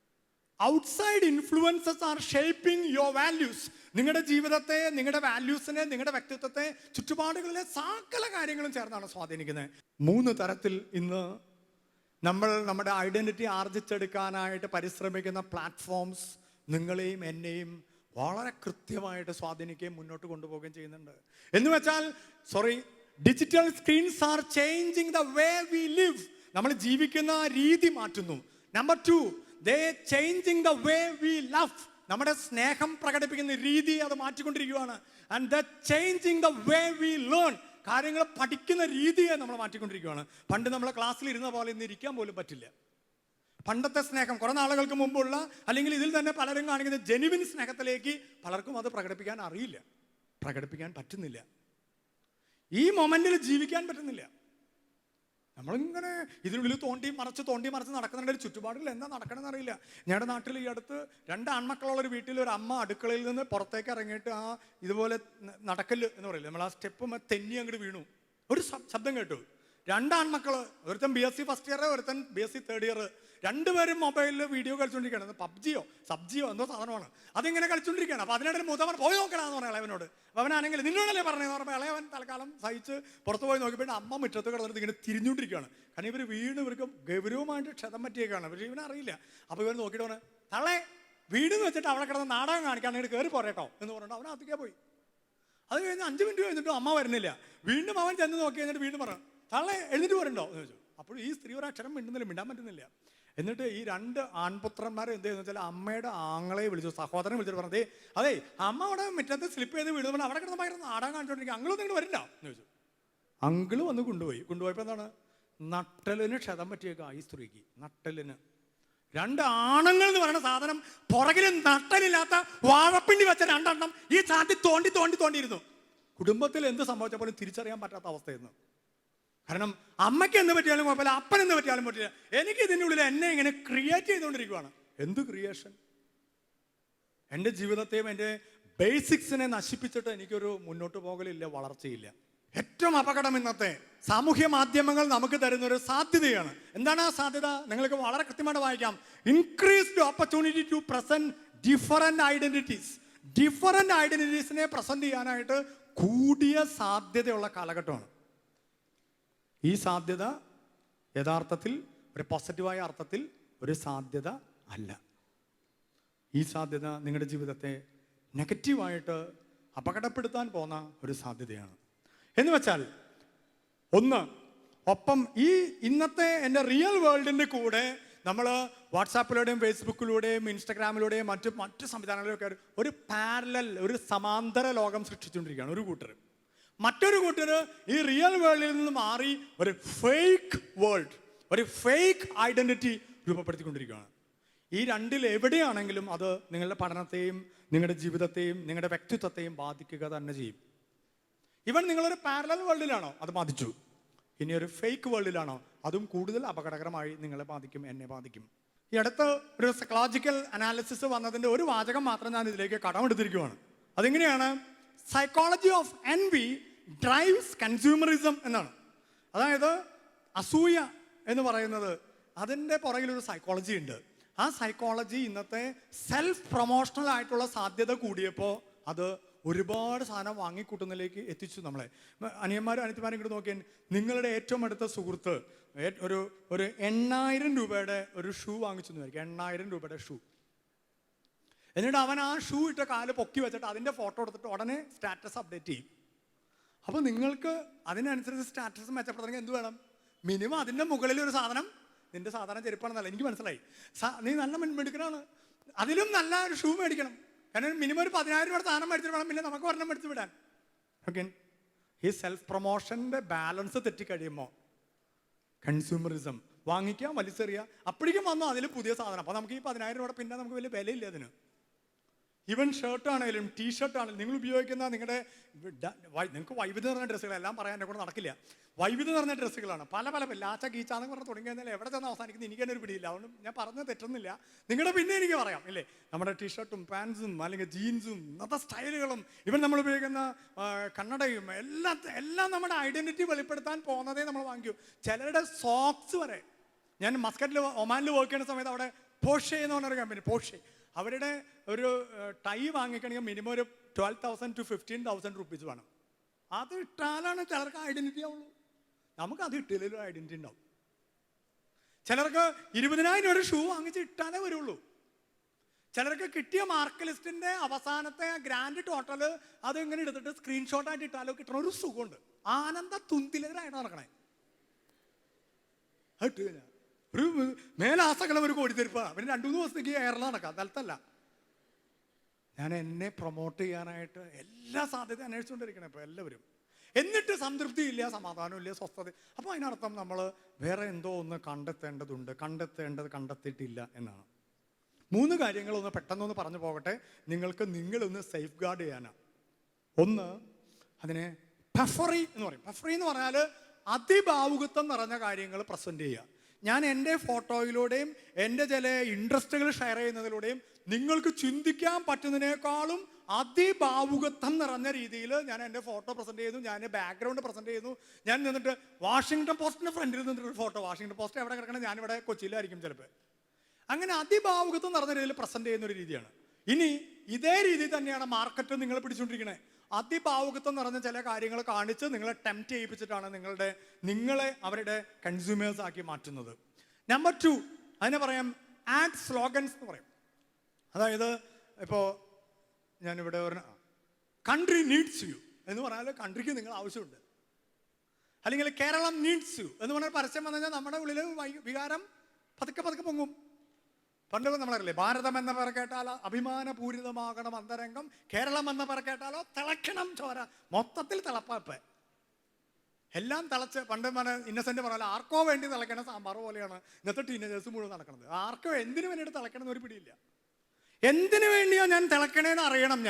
Outside influences are shaping your values. നിങ്ങളുടെ ജീവിതത്തെ, നിങ്ങളുടെ വാല്യൂസിനെ, നിങ്ങളുടെ വ്യക്തിത്വത്തെ ചുറ്റുപാടുകളിലെ സകല കാര്യങ്ങളും ചേർന്നാണ് സ്വാധീനിക്കുന്നത്. 3 തരത്തിൽ ഇന്ന് നമ്മൾ നമ്മുടെ ഐഡൻറ്റിറ്റി ആർജിച്ചെടുക്കാനായിട്ട് പരിശ്രമിക്കുന്ന പ്ലാറ്റ്ഫോംസ് നിങ്ങളെയും എന്നെയും വളരെ കൃത്യമായിട്ട് സ്വാധീനിക്കുകയും മുന്നോട്ട് കൊണ്ടുപോവുകയും ചെയ്യുന്നുണ്ട്. എന്ന് വെച്ചാൽ digital screens are changing the way we live. നമ്മൾ ജീവിക്കുന്ന രീതി മാറ്റുന്നു. Number 2, they changing the way we love. നമ്മുടെ സ്നേഹം പ്രകടിപ്പിക്കുന്ന രീതി അത് മാറ്റിക്കൊണ്ടിരിക്കുകയാണ്. And the changing the way we learn. കാര്യങ്ങൾ പഠിക്കുന്ന രീതിയെ നമ്മൾ മാറ്റിക്കൊണ്ടിരിക്കുകയാണ്. പണ്ട് നമ്മളെ ക്ലാസ്സിൽ ഇരുന്ന പോലെ ഇന്ന് ഇരിക്കാൻ പോലും പറ്റില്ല. പണ്ടത്തെ സ്നേഹം കുറെ നാളുകൾക്ക് മുമ്പുള്ള, അല്ലെങ്കിൽ ഇതിൽ തന്നെ പലരും കാണിക്കുന്ന ജെനുവിൻ സ്നേഹത്തിലേക്ക് പലർക്കും അത് പ്രകടിപ്പിക്കാൻ അറിയില്ല, പ്രകടിപ്പിക്കാൻ പറ്റുന്നില്ല, ഈ മൊമെന്റിൽ ജീവിക്കാൻ പറ്റുന്നില്ല. നമ്മളിങ്ങനെ ഇതിനുള്ളിൽ തോണ്ടി മറിച്ച് നടക്കുന്നുണ്ട്. ചുറ്റുപാടിൽ എന്താ നടക്കണമെന്ന് അറിയില്ല. ഞങ്ങളുടെ നാട്ടിൽ ഈ അടുത്ത് 2 ആൺമക്കളുള്ളൊരു വീട്ടിൽ ഒരു അമ്മ അടുക്കളയിൽ നിന്ന് പുറത്തേക്ക് ഇറങ്ങിയിട്ട് ഇതുപോലെ നടക്കല് എന്ന് പറയില്ല, നമ്മൾ ആ സ്റ്റെപ്പ് തെന്നി അങ്ങോട്ട് വീണു. ഒരു ശബ്ദം കേട്ടു. 2 ആൺമക്കൾ, ഒരുത്തൻ BSc ഫസ്റ്റ് ഇയർ, ഒരുത്തൻ BSc തേർഡ് ഇയർ. 2 പേരും മൊബൈലിൽ വീഡിയോ കളിച്ചുകൊണ്ടിരിക്കുകയാണ്. പബ്ജിയോ എന്തോ സാധനമാണ്, അതിങ്ങനെ കളിച്ചുകൊണ്ടിരിക്കുകയാണ്. അപ്പോൾ അതിനിടയിൽ മൂത്തവൻ പോയി നോക്കണമെന്ന് പറഞ്ഞാൽ ഇളവനോട്. അപ്പോൾ അവനാണെങ്കിൽ നിന്നോടല്ലേ പറഞ്ഞതെന്ന് പറഞ്ഞപ്പോൾ ഇളവൻ തൽക്കാലം സഹിച്ച് പുറത്ത് പോയി നോക്കിയപ്പോൾ അമ്മ മുറ്റത്ത് കിടന്നിട്ട് ഇങ്ങനെ തിരിഞ്ഞുകൊണ്ടിരിക്കുകയാണ്. കാരണം ഇവർ വീണ് ഇവർക്ക് ഗൗരവമായിട്ട് ക്ഷതം പറ്റിയേക്കാണ്. പക്ഷേ ഇവനറിയില്ല. അപ്പോൾ ഇവർ നോക്കിയിട്ട് പറഞ്ഞു, തള്ളേ വീടെന്ന് വെച്ചിട്ട് അവിടെ കിടന്ന് നാടകം കാണിക്കാണെങ്കിൽ കയറി പോരേട്ടോ എന്ന് പറഞ്ഞിട്ട് അവൻ അധികം പോയി. അത് കഴിഞ്ഞ് 5 മിനിറ്റ് കഴിഞ്ഞിട്ടും അമ്മ വരുന്നില്ല. വീണ്ടും അവൻ ചെന്ന് നോക്കി കഴിഞ്ഞിട്ട് വീണ്ടും പറഞ്ഞു, തള്ളേ എഴുന്നേറ്റ് പോരണ്ടോ എന്ന് ചോദിച്ചു. അപ്പോൾ ഈ സ്ത്രീ ഒരു അക്ഷരം മിണ്ടാൻ പറ്റുന്നില്ല. എന്നിട്ട് ഈ 2 ആൺപുത്രന്മാർ എന്ത് ചെയ്യുന്ന വെച്ചാൽ അമ്മയുടെ ആങ്ങളെ വിളിച്ചു, സഹോദരനെ വിളിച്ചിട്ട് പറഞ്ഞേ, അതെ അമ്മ അവിടെ മുറ്റത്ത് സ്ലിപ്പ് ചെയ്ത് വീഴുന്ന പറഞ്ഞാൽ അവിടെ കിടന്ന് ഭയങ്കര നാടകം കാണിച്ചോണ്ടിരിക്കുക, അങ്കിളൊന്നും നിങ്ങൾ വരില്ല എന്ന് ചോദിച്ചു. അങ്കിള് വന്ന് കൊണ്ടുപോയപ്പോൾ എന്താണ്, നട്ടലിന് ക്ഷതം പറ്റിയേക്കാ ഈ സ്ത്രീക്ക്. നട്ടലിന് 2 ആണുങ്ങൾ എന്ന് പറയുന്ന സാധനം പുറകിൽ നട്ടലില്ലാത്ത വാഴപ്പിണ്ടി വെച്ച 2 എണ്ണം ഈ ചാത്തി തോണ്ടിയിരുന്നു. കുടുംബത്തിൽ എന്ത് സംഭവിച്ചപ്പോഴും തിരിച്ചറിയാൻ പറ്റാത്ത അവസ്ഥയായിരുന്നു. കാരണം അമ്മയ്ക്ക് എന്ത് പറ്റിയാലും കുഴപ്പമില്ല, അപ്പൻ എന്ത് പറ്റിയാലും പറ്റില്ല. എനിക്ക് ഇതിൻ്റെ ഉള്ളിൽ എന്നെ ഇങ്ങനെ ക്രിയേറ്റ് ചെയ്തുകൊണ്ടിരിക്കുകയാണ്. എന്ത് ക്രിയേഷൻ? എൻ്റെ ജീവിതത്തെയും എൻ്റെ ബേസിക്സിനെ നശിപ്പിച്ചിട്ട് എനിക്കൊരു മുന്നോട്ട് പോകലില്ല, വളർച്ചയില്ല. ഏറ്റവും അപകടം ഇന്നത്തെ സാമൂഹ്യ മാധ്യമങ്ങൾ നമുക്ക് തരുന്നൊരു സാധ്യതയാണ്. എന്താണ് ആ സാധ്യത? നിങ്ങൾക്ക് വളരെ കൃത്യമായിട്ട് വായിക്കാം. Increased opportunity to present different identities. Different ഐഡന്റിറ്റീസിനെ പ്രസന്റ് ചെയ്യാനായിട്ട് കൂടിയ സാധ്യതയുള്ള കാലഘട്ടമാണ്. ഈ സാധ്യത യഥാർത്ഥത്തിൽ ഒരു പോസിറ്റീവായ അർത്ഥത്തിൽ ഒരു സാധ്യത അല്ല. ഈ സാധ്യത നിങ്ങളുടെ ജീവിതത്തെ നെഗറ്റീവായിട്ട് അപകടപ്പെടുത്താൻ പോകുന്ന ഒരു സാധ്യതയാണ്. എന്ന് വെച്ചാൽ ഒപ്പം ഈ ഇന്നത്തെ എൻ്റെ റിയൽ വേൾഡിൻ്റെ കൂടെ നമ്മൾ വാട്സാപ്പിലൂടെയും ഫേസ്ബുക്കിലൂടെയും ഇൻസ്റ്റഗ്രാമിലൂടെയും മറ്റ് സംവിധാനങ്ങളിലൊക്കെ ഒരു പാരലൽ, ഒരു സമാന്തര ലോകം സൃഷ്ടിച്ചുകൊണ്ടിരിക്കുകയാണ് ഒരു കൂട്ടർ. മറ്റൊരു കൂട്ടർ ഈ റിയൽ വേൾഡിൽ നിന്ന് മാറി ഒരു ഫേക്ക് വേൾഡ്, ഒരു ഫേക്ക് ഐഡന്റിറ്റി രൂപപ്പെടുത്തിക്കൊണ്ടിരിക്കുകയാണ്. ഈ 2 എവിടെയാണെങ്കിലും അത് നിങ്ങളുടെ പഠനത്തെയും നിങ്ങളുടെ ജീവിതത്തെയും നിങ്ങളുടെ വ്യക്തിത്വത്തെയും ബാധിക്കുക തന്നെ ചെയ്യും. ഇവൻ നിങ്ങളൊരു പാരലൽ വേൾഡിലാണോ, അത് ബാധിച്ചു. ഇനി ഒരു ഫേക്ക് വേൾഡിലാണോ, അതും കൂടുതൽ അപകടകരമായി നിങ്ങളെ ബാധിക്കും, എന്നെ ബാധിക്കും. ഈ അടുത്ത് ഒരു സൈക്കോളജിക്കൽ അനാലിസിസ് വന്നതിൻ്റെ ഒരു വാചകം മാത്രം ഞാൻ ഇതിലേക്ക് കടമെടുത്തിരിക്കുകയാണ്. അതെങ്ങനെയാണ്? സൈക്കോളജി ഓഫ് എൻവി ഡ്രൈവ്സ് കൺസ്യൂമറിസം എന്നാണ്. അതായത് അസൂയ എന്ന് പറയുന്നത് അതിൻ്റെ പുറകിലൊരു സൈക്കോളജി ഉണ്ട്. ആ സൈക്കോളജി ഇന്നത്തെ സെൽഫ് പ്രൊമോഷണൽ ആയിട്ടുള്ള സാധ്യത കൂടിയപ്പോൾ അത് ഒരുപാട് സാധനം വാങ്ങിക്കൂട്ടുന്നതിലേക്ക് എത്തിച്ചു നമ്മളെ. അനിയന്മാരും അനിയത്തിമാരും ഇങ്ങോട്ട് നോക്കിയാൽ നിങ്ങളുടെ ഏറ്റവും അടുത്ത സുഹൃത്ത് ഒരു 8,000 രൂപയുടെ ഒരു ഷൂ വാങ്ങിച്ചു എന്ന് വിചാരിക്കും. 8,000 രൂപയുടെ ഷൂ. എന്നിട്ട് അവൻ ആ ഷൂ ഇട്ട കാല് പൊക്കി വെച്ചിട്ട് അതിൻ്റെ ഫോട്ടോ എടുത്തിട്ട് ഉടനെ സ്റ്റാറ്റസ് അപ്ഡേറ്റ് ചെയ്യും. അപ്പോൾ നിങ്ങൾക്ക് അതിനനുസരിച്ച് സ്റ്റാറ്റസ് മെച്ചപ്പെടുത്തണമെങ്കിൽ എന്ത് വേണം? മിനിമം അതിൻ്റെ മുകളിൽ ഒരു സാധനം, നിന്റെ സാധാരണ ചെരുപ്പാണെന്നല്ല, എനിക്ക് മനസ്സിലായി, നീ നല്ല മിടുക്കനാണ്, അതിലും നല്ല ഒരു ഷൂ മേടിക്കണം. കാരണം മിനിമം ഒരു 10,000 രൂപയുടെ സാധനം മേടിച്ചിട്ട് വേണം പിന്നെ നമുക്ക് ഒരെണ്ണം മേടിച്ച് വിടാൻ. ഓക്കെ, ഈ സെൽഫ് പ്രൊമോഷൻ്റെ ബാലൻസ് തെറ്റിക്കഴിയുമ്പോൾ കൺസ്യൂമറിസം വാങ്ങിക്കുക, വലിച്ചെറിയുക. അപ്പോഴേക്കും വന്നു അതിൽ പുതിയ സാധനം. അപ്പോൾ നമുക്ക് ഈ 10,000 രൂപ പിന്നെ നമുക്ക് വലിയ വിലയില്ല അതിന്. ഈവൻ ഷർട്ടാണേലും ടീഷർട്ടാണെങ്കിലും നിങ്ങൾ ഉപയോഗിക്കുന്ന നിങ്ങൾക്ക് വൈവിധ്യം നിറഞ്ഞ ഡ്രസ്സുകളെല്ലാം പറയാൻ എന്നെ കൂടെ നടക്കില്ല. വൈവിധ്യം നിറഞ്ഞ ഡ്രസ്സുകളാണ്. പല ലാച്ച ഗീച്ചാന്ന് പറഞ്ഞ് തുടങ്ങി കഴിഞ്ഞാൽ എവിടെ ചെന്ന് അവസാനിക്കുന്നത് എനിക്ക് തന്നെ ഒരു പിടിയില്ല. അതുകൊണ്ട് ഞാൻ പറഞ്ഞത് തെറ്റുന്നില്ല. നിങ്ങളുടെ പിന്നെ എനിക്ക് പറയാം ഇല്ലേ, നമ്മുടെ ടീഷർട്ടും പാൻസും അല്ലെങ്കിൽ ജീൻസും ഇന്നത്തെ സ്റ്റൈലുകളും ഇവൻ നമ്മൾ ഉപയോഗിക്കുന്ന കണ്ണടയും എല്ലാം നമ്മുടെ ഐഡന്റിറ്റി വെളിപ്പെടുത്താൻ പോകുന്നതേ നമ്മൾ വാങ്ങിക്കൂ. ചിലരുടെ സോക്സ് വരെ. ഞാൻ മസ്കറ്റിൽ ഒമാനിൽ വർക്ക് ചെയ്യുന്ന സമയത്ത് അവിടെ പോഷെ എന്ന് പറഞ്ഞൊരു കമ്പനി, പോഷെ, അവരുടെ ഒരു ടൈ വാങ്ങിക്കണമെങ്കിൽ മിനിമം ഒരു 12,000 to 15,000 rupees വേണം. അത് ഇട്ടാലാണ് ചിലർക്ക് ഐഡന്റിറ്റി ആവുള്ളൂ. നമുക്ക് അത് ഇട്ടില്ലെങ്കിലും ഐഡന്റിറ്റി ഉണ്ടാവും. ചിലർക്ക് 20,000 ഒരു ഷൂ വാങ്ങിച്ച് ഇട്ടാലേ വരുള്ളൂ. ചിലർക്ക് കിട്ടിയ മാർക്ക് ലിസ്റ്റിന്റെ അവസാനത്തെ ഗ്രാൻഡ് ടോട്ടൽ അത് ഇങ്ങനെ എടുത്തിട്ട് സ്ക്രീൻഷോട്ടായിട്ട് ഇട്ടാലോ കിട്ടണ ഒരു സുഖമുണ്ട്. ആനന്ദ തുന്തിലെതിരായിട്ട് നടക്കണേ. അത് ഇട്ട് ഒരു മേലാസകലം ഒരു കോടിത്തെരിപ്പാണ്. പിന്നെ 2-3 ദിവസത്തേക്ക് എയറിൽ നടക്കാം, സ്ഥലത്തല്ല. ഞാൻ എന്നെ പ്രൊമോട്ട് ചെയ്യാനായിട്ട് എല്ലാ സാധ്യതയും അന്വേഷിച്ചുകൊണ്ടിരിക്കണം ഇപ്പോൾ എല്ലാവരും. എന്നിട്ട് സംതൃപ്തി ഇല്ല, സമാധാനം ഇല്ല, സ്വസ്ഥത. അപ്പോൾ അതിനർത്ഥം നമ്മൾ വേറെ എന്തോ ഒന്ന് കണ്ടെത്തേണ്ടതുണ്ട്. കണ്ടെത്തിയിട്ടില്ല എന്നാണ്. 3 കാര്യങ്ങളൊന്ന് പെട്ടെന്നൊന്ന് പറഞ്ഞു പോകട്ടെ. നിങ്ങളൊന്ന് സേഫ് ഗാർഡ് ചെയ്യാനാണ്. ഒന്ന്, അതിനെ പഫറി എന്ന് പറയും. പഫറി എന്ന് പറഞ്ഞാൽ അതിഭാവുകത്വം നിറഞ്ഞ കാര്യങ്ങൾ പ്രസന്റ് ചെയ്യുക. ഞാൻ എൻ്റെ ഫോട്ടോയിലൂടെയും എൻ്റെ ചില ഇൻട്രസ്റ്റുകൾ ഷെയർ ചെയ്യുന്നതിലൂടെയും നിങ്ങൾക്ക് ചിന്തിക്കാൻ പറ്റുന്നതിനേക്കാളും അതിഭാവുകത്വം നിറഞ്ഞ രീതിയിൽ ഞാൻ എൻ്റെ ഫോട്ടോ പ്രസന്റ് ചെയ്യുന്നു, ഞാൻ ബാക്ക്ഗ്രൗണ്ട് പ്രസന്റ് ചെയ്യുന്നു. ഞാൻ നിന്നിട്ട് വാഷിംഗ്ടൺ പോസ്റ്റിൻ്റെ ഫ്രണ്ടിൽ നിന്നിട്ടൊരു ഫോട്ടോ, വാഷിംഗ്ടൺ പോസ്റ്റ് എവിടെ കിടക്കണം, ഞാനിവിടെ കൊച്ചിയിലായിരിക്കും ചിലപ്പോൾ. അങ്ങനെ അതിഭാവുകത്വം നിറഞ്ഞ രീതിയിൽ പ്രസന്റ് ചെയ്യുന്ന ഒരു രീതിയാണ്. ഇനി ഇതേ രീതി തന്നെയാണ് മാർക്കറ്റ് നിങ്ങളെ പിടിച്ചുകൊണ്ടിരിക്കുന്നത്. അതിഭാവുകത്വം നിറഞ്ഞ ചില കാര്യങ്ങൾ കാണിച്ച് നിങ്ങളെ ടെംപ്റ്റ് ചെയ്യിപ്പിച്ചിട്ടാണ് നിങ്ങളെ അവരുടെ കൺസ്യൂമേഴ്സ് ആക്കി മാറ്റുന്നത്. നമ്പർ 2, അതിനെ പറയാം ആഡ് സ്ലോഗൻസ് എന്ന് പറയും. അതായത് ഇപ്പോൾ ഞാനിവിടെ പറഞ്ഞ കൺട്രി നീഡ്സ് യു എന്ന് പറഞ്ഞാൽ കൺട്രിക്ക് നിങ്ങൾ ആവശ്യമുണ്ട്. അല്ലെങ്കിൽ കേരളം നീഡ്സ് യു എന്ന് പറഞ്ഞാൽ പരസ്യം വന്നു കഴിഞ്ഞാൽ നമ്മുടെ ഉള്ളിൽ വികാരം പതുക്കെ പൊങ്ങും. പണ്ട് നമ്മളറിയില്ലേ, ഭാരതം എന്ന പേർ കേട്ടാലോ അഭിമാനപൂരിതമാകണം അന്തരംഗം, കേരളം എന്ന പേർ കേട്ടാലോ തിളക്കണം ചോര. മൊത്തത്തിൽ തിളപ്പാപ്പ് എല്ലാം തിളച്ച്. പണ്ട് ഇന്നസെന്റ് പറഞ്ഞാൽ ആർക്കോ വേണ്ടി തിളക്കണ സാമ്പാർ പോലെയാണ് ഇന്നത്തെ ടീനേജേഴ്സ് മുഴുവൻ നടക്കുന്നത്. ആർക്കോ എന്തിനു വേണ്ടിയിട്ട് തിളക്കണം ഒരു പിടിയില്ല. എന്തിനു വേണ്ടിയോ ഞാൻ തിളക്കണേന്ന് അറിയണം.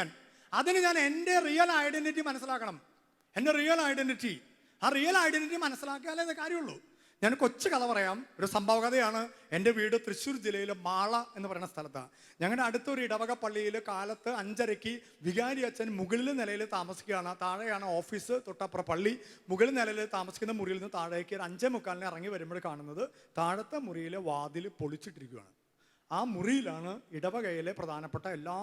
അതിന് ഞാൻ എൻ്റെ റിയൽ ഐഡന്റിറ്റി മനസ്സിലാക്കണം. എൻ്റെ റിയൽ ഐഡന്റിറ്റി, ആ റിയൽ ഐഡന്റിറ്റി മനസ്സിലാക്കിയാലേ ഇത് കാര്യമുള്ളൂ. ഞാൻ കൊച്ചു കഥ പറയാം. ഒരു സംഭവ കഥയാണ്. എൻ്റെ വീട് തൃശ്ശൂർ ജില്ലയിലെ മാള എന്ന് പറയുന്ന സ്ഥലത്താണ്. ഞങ്ങളുടെ അടുത്തൊരു ഇടവക പള്ളിയിൽ കാലത്ത് 5:30 വികാരി അച്ഛൻ മുകളിലെ നിലയിൽ താമസിക്കുകയാണ്. താഴെയാണ് ഓഫീസ്, തൊട്ടപ്പുറം പള്ളി. മുകളിൽ നിലയിൽ താമസിക്കുന്ന മുറിയിൽ നിന്ന് താഴേക്ക് ഒരു 5:45 ഇറങ്ങി വരുമ്പോൾ കാണുന്നത് താഴത്തെ മുറിയിലെ വാതിൽ പൊളിച്ചിട്ടിരിക്കുകയാണ്. ആ മുറിയിലാണ് ഇടവകയിലെ പ്രധാനപ്പെട്ട എല്ലാ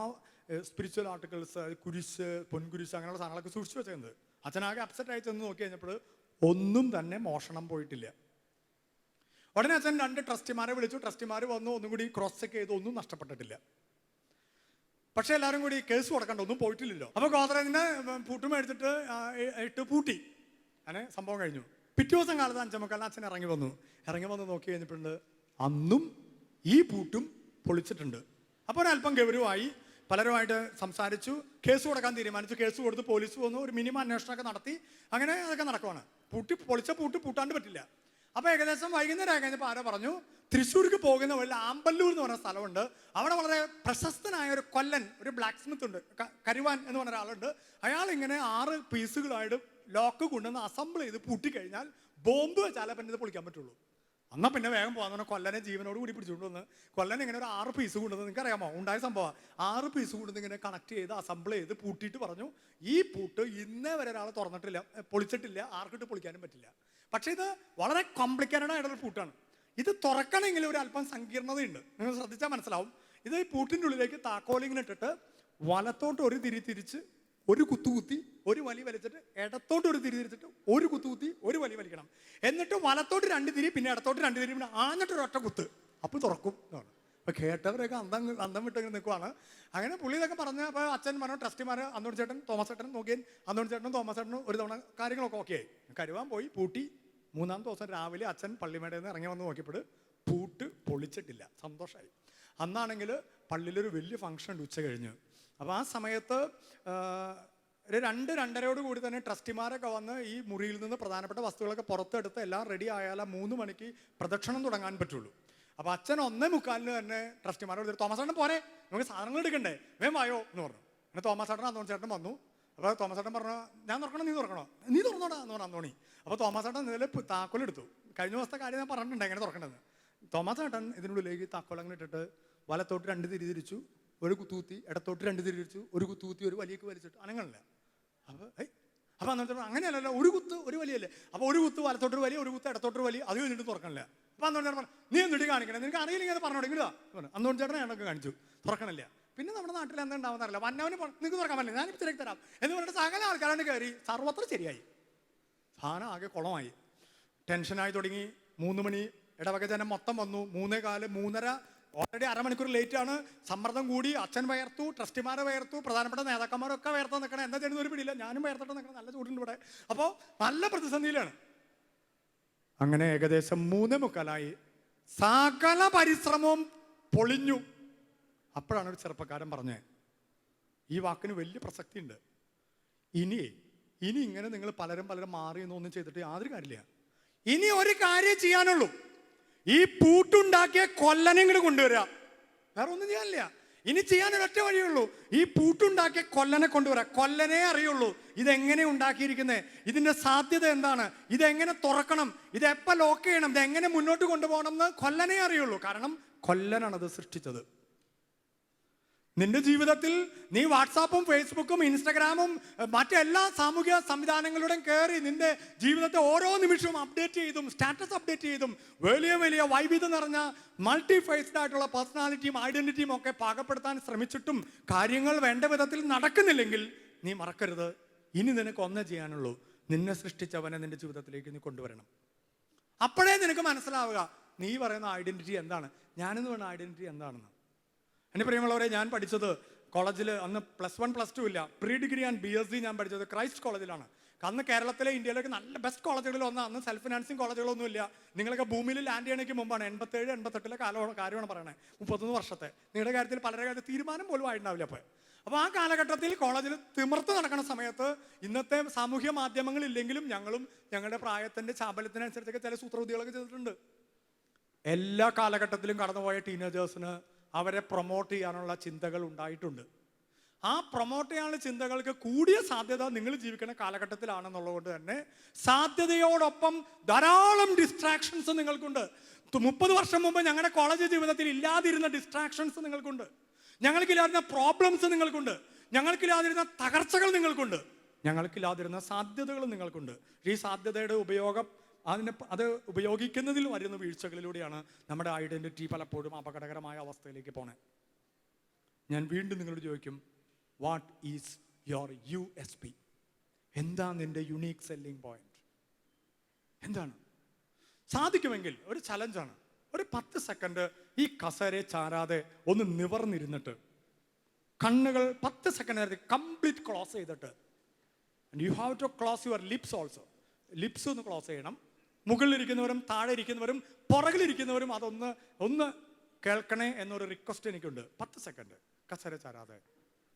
സ്പിരിച്വൽ ആർട്ടിക്കിൾസ്, കുരിശ്, പൊൻകുരിശ്, അങ്ങനെയുള്ള സാധനങ്ങളൊക്കെ സൂക്ഷിച്ചു വെച്ചിരുന്നത്. അച്ഛനാകെ അപ്സെറ്റ് ആയി ചെന്ന് നോക്കി കഴിഞ്ഞപ്പോൾ ഒന്നും തന്നെ മോഷണം പോയിട്ടില്ല. ഉടനെ അച്ഛൻ 2 ട്രസ്റ്റിമാരെ വിളിച്ചു. ട്രസ്റ്റിമാർ വന്നു, ഒന്നും കൂടി ക്രോസ് ചെക്ക് ചെയ്തു, ഒന്നും നഷ്ടപ്പെട്ടിട്ടില്ല. പക്ഷെ എല്ലാവരും കൂടി കേസ് കൊടുക്കണ്ട, ഒന്നും പോയിട്ടില്ലല്ലോ. അപ്പോൾ ഗോത്രനെ പൂട്ടും എടുത്തിട്ട് ഇട്ട് പൂട്ടി. അങ്ങനെ സംഭവം കഴിഞ്ഞു. പിറ്റേ ദിവസം കാലത്ത് 5:45 അച്ഛൻ ഇറങ്ങി വന്ന് നോക്കി കഴിഞ്ഞിട്ടുണ്ട് അന്നും ഈ പൂട്ടും പൊളിച്ചിട്ടുണ്ട്. അപ്പോൾ ഒരല്പം ഗൗരവമായി, പലരുമായിട്ട് സംസാരിച്ചു, കേസ് കൊടുക്കാൻ തീരുമാനിച്ചു. കേസ് കൊടുത്ത് പോലീസ് വന്നു, ഒരു മിനിമം അന്വേഷണമൊക്കെ നടത്തി. അങ്ങനെ അതൊക്കെ നടക്കുവാണ്. പൊളിച്ച പൂട്ട് പൂട്ടാണ്ട് പറ്റില്ല. അപ്പോൾ ഏകദേശം വൈകുന്നേരം കഴിഞ്ഞപ്പോൾ ആരോ പറഞ്ഞു, തൃശ്ശൂർക്ക് പോകുന്ന വഴി ആമ്പല്ലൂർ എന്ന് പറഞ്ഞ സ്ഥലമുണ്ട്. അവിടെ വളരെ പ്രശസ്തനായ ഒരു കൊല്ലൻ, ഒരു ബ്ലാക്ക് സ്മിത്ത് ഉണ്ട്, കരുവാൻ എന്ന് പറഞ്ഞ ഒരാളുണ്ട്. അയാൾ ഇങ്ങനെ 6 പീസുകളായിട്ട് ലോക്ക് കൊണ്ടുവന്ന് അസംബിൾ ചെയ്ത് പൂട്ടിക്കഴിഞ്ഞാൽ ബോംബ് വെച്ചാലേ പിന്നെ ഇത് പൊളിക്കാൻ പറ്റുള്ളൂ. എന്നാൽ പിന്നെ വേഗം പോകാൻ പറഞ്ഞാൽ കൊല്ലനെ ജീവനോട് കൂടി പിടിച്ചുകൊണ്ട് വന്ന് കൊല്ലൻ ഇങ്ങനെ ഒരു 6 പീസ് കൊണ്ടുവന്ന്, നിങ്ങൾക്ക് അറിയാമോ ഉണ്ടായ സംഭവം, 6 പീസ് കൊണ്ടുവന്ന് ഇങ്ങനെ കണക്ട് ചെയ്ത് അസംബിൾ ചെയ്ത് പൂട്ടിയിട്ട് പറഞ്ഞു, ഈ പൂട്ട് ഇന്നേ വരെ ഒരാൾ തുറന്നിട്ടില്ല, പൊളിച്ചിട്ടില്ല, ആർക്കിട്ട് പൊളിക്കാനും പറ്റില്ല. പക്ഷേ ഇത് വളരെ കോംപ്ലിക്കേറ്റഡ് ആയിട്ടുള്ള പൂട്ടാണ്. ഇത് തുറക്കണമെങ്കിൽ ഒരു അല്പം സങ്കീർണതയുണ്ട്. നിങ്ങൾ ശ്രദ്ധിച്ചാൽ മനസ്സിലാവും. ഇത് ഈ പൂട്ടിൻ്റെ ഉള്ളിലേക്ക് താക്കോലിങ്ങനെ ഇട്ടിട്ട് വലത്തോട്ട് ഒരു തിരിച്ച് ഒരു കുത്തി ഒരു വലി വലിച്ചിട്ട് ഇടത്തോട്ട് ഒരു തിരിച്ചിട്ട് ഒരു കുത്തി ഒരു വലി വലിക്കണം. എന്നിട്ട് വലത്തോട്ട് 2 തിരി, പിന്നെ ഇടത്തോട്ട് 2 തിരി, പിന്നെ ആഞ്ഞിട്ടൊരു ഒറ്റ കുത്ത്, അപ്പോൾ തുറക്കും എന്നാണ്. അപ്പോൾ കേട്ടവരൊക്കെ അന്തം വിട്ടിങ്ങനെ നിൽക്കുവാണ്. അങ്ങനെ പുള്ളി ഇതൊക്കെ പറഞ്ഞ് അപ്പോൾ അച്ഛൻ പറഞ്ഞു, ട്രസ്റ്റിമാർ അന്നൂർ ചേട്ടൻ തോമസ് ചേട്ടൻ നോക്കിയാൽ അന്നൂർ ചേട്ടനും തോമസ് ചേട്ടനും ഒരു തവണ കാര്യങ്ങളൊക്കെ ഓക്കെ ആയി. കരുവാൻ പോയി പൂട്ടി. 3-ാം ദിവസം രാവിലെ അച്ഛൻ പള്ളിമേടയിൽ നിന്ന് ഇറങ്ങി വന്ന് നോക്കിയപ്പോൾ പൂട്ട് പൊളിച്ചിട്ടില്ല. സന്തോഷമായി. അന്നാണെങ്കിൽ പള്ളിയിലൊരു വലിയ ഫംഗ്ഷൻ ഉണ്ട് ഉച്ച കഴിഞ്ഞ്. അപ്പോൾ ആ സമയത്ത് ഒരു 2-2:30 കൂടി തന്നെ ട്രസ്റ്റിമാരൊക്കെ വന്ന് ഈ മുറിയിൽ നിന്ന് പ്രധാനപ്പെട്ട വസ്തുക്കളൊക്കെ പുറത്തെടുത്ത് എല്ലാം റെഡി ആയാൽ 3 മണിക്ക് പ്രദക്ഷിണം തുടങ്ങാൻ പറ്റുള്ളൂ. അപ്പോൾ അച്ഛൻ 1:45 തന്നെ ട്രസ്റ്റിമാരോട് തോമസ് ചേട്ടൻ പോരെ, നമുക്ക് സാധനങ്ങൾ എടുക്കണ്ടേ, വേഗം വായോ എന്ന് പറഞ്ഞു. അങ്ങനെ തോമസ് ചേട്ടൻ അന്തോണി ചേട്ടൻ വന്നു. അപ്പോൾ തോമസ് ചേട്ടൻ പറഞ്ഞു, ഞാൻ തുറക്കണോ നീ തുറക്കണോ, നീ തുറന്നോടാ എന്ന് പറഞ്ഞു അന്തോണി. അപ്പോൾ തോമസ് ചേട്ടൻ ഇതിൽ താക്കോലെടുത്തു. കഴിഞ്ഞ ദിവസത്തെ കാര്യം ഞാൻ പറഞ്ഞിട്ടുണ്ട് എങ്ങനെ തുറക്കണമെന്ന്. തോമസ് ചേട്ടൻ ഇതിനുള്ളിലേക്ക് താക്കോൽ അങ്ങനെ ഇട്ടിട്ട് വലത്തോട്ട് 2 തിരി തിരിച്ചു, ഒരു കുത്തൂത്തി, ഇടത്തോട്ട് 2 തിരി തിരിച്ചു, ഒരു കുത്തൂത്തി, ഒരു വലിയൊക്കെ വലിച്ചിട്ട് അനങ്ങളില്ല. അപ്പോൾ അന്നത്തെ അങ്ങനെയല്ലല്ലോ, ഒരു കുത്ത് ഒരു വലിയല്ലേ. അപ്പോൾ ഒരു കുത്ത് വലത്തോട്ടൊരു വലിയ, ഒരു കുത്ത് ഇടത്തോട്ടൊരു വലിയ, അത് കഴിഞ്ഞിട്ട് തുറക്കണില്ല. അപ്പോൾ അന്നോട് ചേട്ടൻ പറഞ്ഞു, നീ എന്നിട്ട് കാണിക്കണം, നിനക്ക് അറിയില്ലെങ്കിൽ അത് പറഞ്ഞോടെങ്കിലാ പറഞ്ഞു. അന്നോട് ചേട്ടൻ ഞാനൊക്കെ കാണിച്ചു, തുറക്കണില്ല. പിന്നെ നമ്മുടെ നാട്ടിൽ എന്താ ഉണ്ടാവുന്നറിയില്ല, വന്നവന് നിങ്ങൾക്ക് തുറക്കാൻ പറ്റില്ല, ഞാനിപ്പോൾ തിരക്ക് തരാം എന്ന് പറഞ്ഞിട്ട് സകല ആൾക്കാരാണ് കയറി. സർവത്ര ശരിയായി, സാധനം ആകെ കുളമായി, ടെൻഷനായി തുടങ്ങി. 3 മണി ഇടവക ജനം മൊത്തം വന്നു. 3:15, 3:30, ഓൾറെഡി അരമണിക്കൂർ ലേറ്റാണ്. സമ്മർദ്ദം കൂടി. അച്ഛൻ വയർത്തു, ട്രസ്റ്റിമാരെ വയർത്തു, പ്രധാനപ്പെട്ട നേതാക്കന്മാരൊക്കെ വയർത്താൻ നിൽക്കണം. എന്താ ചെയ്യുന്ന ഒരു പിടിയില്ല, ഞാനും വയർത്തിട്ട് നിൽക്കണം, നല്ല ചൂടുണ്ട് ഇവിടെ. അപ്പോൾ നല്ല പ്രതിസന്ധിയിലാണ്. അങ്ങനെ ഏകദേശം 3:45 സകല പരിശ്രമവും പൊളിഞ്ഞു. അപ്പോഴാണ് ഒരു ചെറുപ്പക്കാരൻ പറഞ്ഞത്, ഈ വാക്കിന് വലിയ പ്രസക്തി ഉണ്ട്. ഇനി ഇങ്ങനെ നിങ്ങൾ പലരും മാറി എന്നൊന്നും ചെയ്തിട്ട് യാതൊരു കാര്യമില്ല. ഇനി ഒരു കാര്യം ചെയ്യാനുള്ളൂ, ഈ പൂട്ടുണ്ടാക്കിയ കൊല്ലനെ ഇങ്ങോട്ട് കൊണ്ടുവരിക, വേറെ ഒന്നും ചെയ്യാനില്ല. ഇനി ചെയ്യാനൊരൊറ്റ വഴിയുള്ളൂ, ഈ പൂട്ടുണ്ടാക്കിയ കൊല്ലനെ കൊണ്ടുവരിക. കൊല്ലനെ അറിയുള്ളൂ ഇതെങ്ങനെ ഉണ്ടാക്കിയിരിക്കുന്നത്, ഇതിൻ്റെ സാധ്യത എന്താണ്, ഇതെങ്ങനെ തുറക്കണം, ഇതെപ്പോൾ ലോക്ക് ചെയ്യണം, ഇതെങ്ങനെ മുന്നോട്ട് കൊണ്ടുപോകണം എന്ന് കൊല്ലനെ അറിയുള്ളൂ. കാരണം കൊല്ലനാണത് സൃഷ്ടിച്ചത്. നിന്റെ ജീവിതത്തിൽ നീ വാട്സാപ്പും ഫേസ്ബുക്കും ഇൻസ്റ്റഗ്രാമും മറ്റെല്ലാ സാമൂഹിക സംവിധാനങ്ങളുടെയും കയറി നിന്റെ ജീവിതത്തെ ഓരോ നിമിഷവും അപ്ഡേറ്റ് ചെയ്തും സ്റ്റാറ്റസ് അപ്ഡേറ്റ് ചെയ്തും വലിയ വൈവിധ്യം നിറഞ്ഞ മൾട്ടി ഫേസ്ഡ് ആയിട്ടുള്ള പേഴ്സണാലിറ്റിയും ഐഡന്റിറ്റിയും ഒക്കെ പാകപ്പെടുത്താൻ ശ്രമിച്ചിട്ടും കാര്യങ്ങൾ വേണ്ട വിധത്തിൽ നടക്കുന്നില്ലെങ്കിൽ നീ മറക്കരുത്, ഇനി നിനക്ക് ഒന്നേ ചെയ്യാനുള്ളൂ, നിന്നെ സൃഷ്ടിച്ചവനെ നിന്റെ ജീവിതത്തിലേക്ക് നീ കൊണ്ടുവരണം. അപ്പോഴേ നിനക്ക് മനസ്സിലാവുക നീ പറയുന്ന ഐഡന്റിറ്റി എന്താണ്, ഞാനെന്ന് പറയുന്ന ഐഡന്റിറ്റി എന്താണെന്ന്. എൻ്റെ പ്രിയമുള്ളവരെ, ഞാൻ പഠിച്ചത് കോളേജിൽ അന്ന് +1 +2 ഇല്ല, പ്രീ ഡിഗ്രി ആൻഡ് BSc ഞാൻ പഠിച്ചത് ക്രൈസ്റ്റ് കോളേജിലാണ്. അന്ന് കേരളത്തിലെ ഇന്ത്യയിലേക്ക് നല്ല ബെസ്റ്റ് കോളേജുകളിൽ ഒന്ന്. അന്ന് സെൽഫ് ഫിനാൻസിങ് കോളേജുകളൊന്നും ഇല്ല. നിങ്ങളൊക്കെ ഭൂമിയിൽ ലാൻഡ് ചെയ്യണേക്ക് മുമ്പാണ്. 87, 88 കാര്യമാണ് പറയണത്. 31 വർഷത്തെ നിങ്ങളുടെ കാര്യത്തിൽ പലരുടെ കാര്യത്തിൽ തീരുമാനം പോലും ആയിട്ടുണ്ടാവില്ല. അപ്പോൾ ആ കാലഘട്ടത്തിൽ കോളേജിൽ തിമിർത്ത് നടക്കുന്ന സമയത്ത് ഇന്നത്തെ സാമൂഹ്യ മാധ്യമങ്ങളില്ലെങ്കിലും ഞങ്ങളും ഞങ്ങളുടെ പ്രായത്തിൻ്റെ ചാബല്യത്തിനനുസരിച്ചൊക്കെ ചില സൂത്രവിദ്യകളൊക്കെ ചെയ്തിട്ടുണ്ട്. എല്ലാ കാലഘട്ടത്തിലും കടന്നുപോയ ടീനേജേഴ്സിന് അവരെ പ്രൊമോട്ട് ചെയ്യാനുള്ള ചിന്തകൾ ഉണ്ടായിട്ടുണ്ട്. ആ പ്രൊമോട്ട് ചെയ്യാനുള്ള ചിന്തകൾക്ക് കൂടിയ സാധ്യത നിങ്ങൾ ജീവിക്കുന്ന കാലഘട്ടത്തിലാണെന്നുള്ളത് തന്നെ സാധ്യതയോടൊപ്പം ധാരാളം ഡിസ്ട്രാക്ഷൻസ് നിങ്ങൾക്കുണ്ട്. 30 വർഷം മുമ്പ് ഞങ്ങളുടെ കോളേജ് ജീവിതത്തിൽ ഇല്ലാതിരുന്ന ഡിസ്ട്രാക്ഷൻസ് നിങ്ങൾക്കുണ്ട്, ഞങ്ങൾക്കില്ലാതിരുന്ന പ്രോബ്ലംസ് നിങ്ങൾക്കുണ്ട്, ഞങ്ങൾക്കില്ലാതിരുന്ന തകർച്ചകൾ നിങ്ങൾക്കുണ്ട്, ഞങ്ങൾക്കില്ലാതിരുന്ന സാധ്യതകളും നിങ്ങൾക്കുണ്ട്. ഈ സാധ്യതയുടെ ഉപയോഗം അത് ഉപയോഗിക്കുന്നതിൽ വരുന്ന വീഴ്ചകളിലൂടെയാണ് നമ്മുടെ ഐഡന്റിറ്റി പലപ്പോഴും അപകടകരമായ അവസ്ഥയിലേക്ക് പോണേ. ഞാൻ വീണ്ടും നിങ്ങളോട് ചോദിക്കും, വാട്ട് ഈസ് യുവർ USP? എന്താ നിന്റെ യുണീക്ക് സെല്ലിംഗ് പോയിന്റ്? എന്താണ്? സാധിക്കുമെങ്കിൽ ഒരു ചലഞ്ചാണ്, ഒരു 10 സെക്കൻഡ് ഈ കസേരയെ ചാരാതെ ഒന്ന് നിവർന്നിരുന്നിട്ട് കണ്ണുകൾ 10 സെക്കൻഡ് നേരത്തെ കംപ്ലീറ്റ് ക്ലോസ് ചെയ്തിട്ട്, you have to close your lips also. Lips ഒന്ന് ക്ലോസ് ചെയ്യണം. മുകളിലിരിക്കുന്നവരും താഴെ ഇരിക്കുന്നവരും പുറകിലിരിക്കുന്നവരും ഒന്ന് കേൾക്കണേ എന്നൊരു റിക്വസ്റ്റ് എനിക്കുണ്ട്. 10 സെക്കൻഡ് കസേര ചാരാതെ.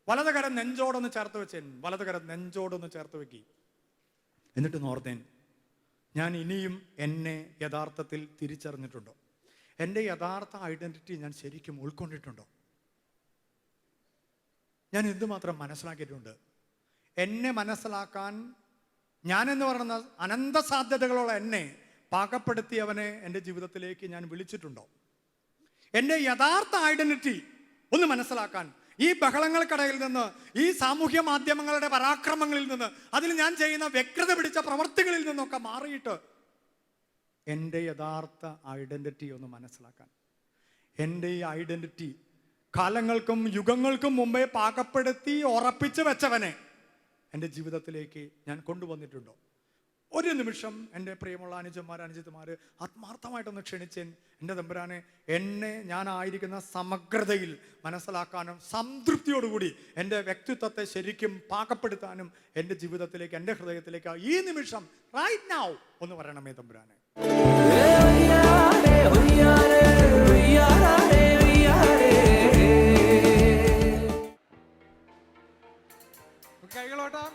വലതുകരം നെഞ്ചോടൊന്ന് ചേർത്ത് വെച്ചേൻ, വലതുകരം നെഞ്ചോടൊന്ന് ചേർത്ത് വെക്കി. എന്നിട്ട് നോർത്തേൻ, ഞാൻ ഇനിയും എന്നെ യഥാർത്ഥത്തിൽ തിരിച്ചറിഞ്ഞിട്ടുണ്ടോ? എൻ്റെ യഥാർത്ഥ ഐഡന്റിറ്റി ഞാൻ ശരിക്കും ഉൾക്കൊണ്ടിട്ടുണ്ടോ? ഞാൻ എന്തുമാത്രം മനസ്സിലാക്കിയിട്ടുണ്ട്? എന്നെ മനസ്സിലാക്കാൻ ഞാനെന്ന് പറയുന്ന അനന്ത സാധ്യതകളുള്ള എന്നെ പാകപ്പെടുത്തിയവനെ എൻ്റെ ജീവിതത്തിലേക്ക് ഞാൻ വിളിച്ചിട്ടുണ്ടോ? എൻ്റെ യഥാർത്ഥ ഐഡന്റിറ്റി ഒന്ന് മനസ്സിലാക്കാൻ ഈ ബഹളങ്ങൾക്കിടയിൽ നിന്ന്, ഈ സാമൂഹ്യ മാധ്യമങ്ങളുടെ പരാക്രമങ്ങളിൽ നിന്ന്, അതിൽ ഞാൻ ചെയ്യുന്ന വ്യഗ്രത പിടിച്ച പ്രവൃത്തികളിൽ നിന്നൊക്കെ മാറിയിട്ട് എൻ്റെ യഥാർത്ഥ ഐഡന്റിറ്റി ഒന്ന് മനസ്സിലാക്കാൻ, എൻ്റെ ഈ ഐഡന്റിറ്റി കാലങ്ങൾക്കും യുഗങ്ങൾക്കും മുമ്പേ പാകപ്പെടുത്തി ഉറപ്പിച്ചു വെച്ചവനെ എൻ്റെ ജീവിതത്തിലേക്ക് ഞാൻ കൊണ്ടുവന്നിട്ടുണ്ടോ? ഒരു നിമിഷം എൻ്റെ പ്രിയമുള്ള അനുജന്മാർ ആത്മാർത്ഥമായിട്ടൊന്ന് ക്ഷണിച്ചേൻ. എൻ്റെ തമ്പുരാനെ, എന്നെ ഞാനായിരിക്കുന്ന സമഗ്രതയിൽ മനസ്സിലാക്കാനും സംതൃപ്തിയോടുകൂടി എൻ്റെ വ്യക്തിത്വത്തെ ശരിക്കും പാകപ്പെടുത്താനും എൻ്റെ ജീവിതത്തിലേക്ക്, എൻ്റെ ഹൃദയത്തിലേക്ക് ഈ നിമിഷം റൈറ്റ് നൗ ഒന്ന് പറയണമേ തമ്പുരാനെ. കൈകളോട്ടാം.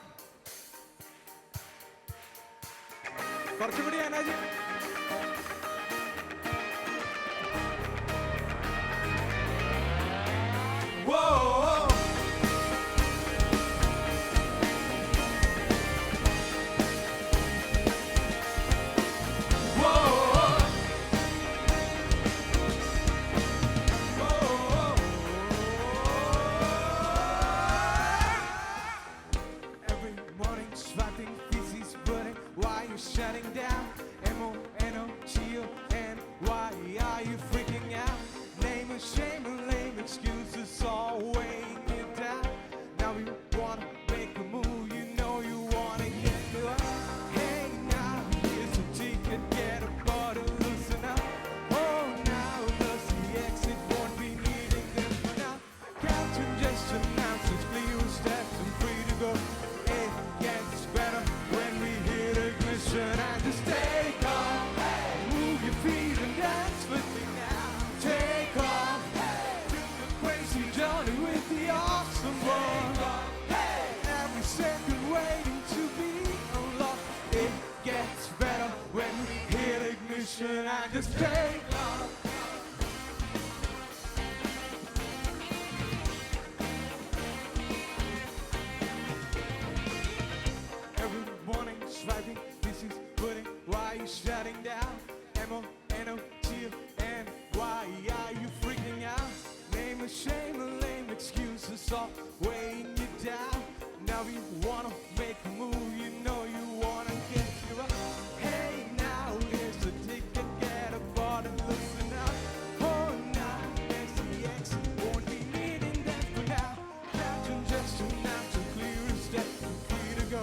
Everybody's shutting down. M-O-N-O-T-N-Y. Are you freaking out? Name a shame and lame excuses all weighing you down. Now you wanna make a move, you know you wanna get you up. Hey, now here's the ticket, get aboard and listen up. Oh, now SEX won't be needing that for now. Captain just announced a clear step, free to go.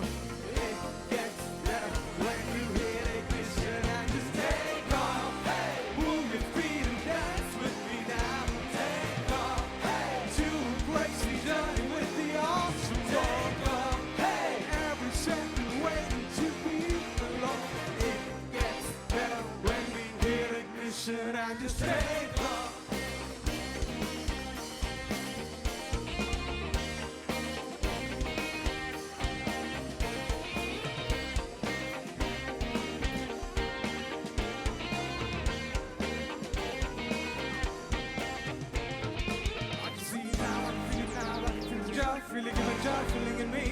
It gets better when you hit ignition and just take off. Hey, move your feet and dance with me now. Take off, hey, to embrace the journey with the awesome. Take off, hey, every second waiting to be alone. It gets better when we hit ignition and just take off. I can see you now, I can feel it now, I can feel the joy, feeling in my joy, feeling in me.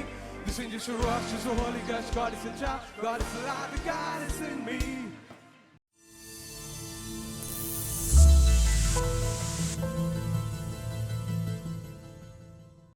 This ain't just a rush, it's a holy gush. God is a child, God is alive, and God is in me.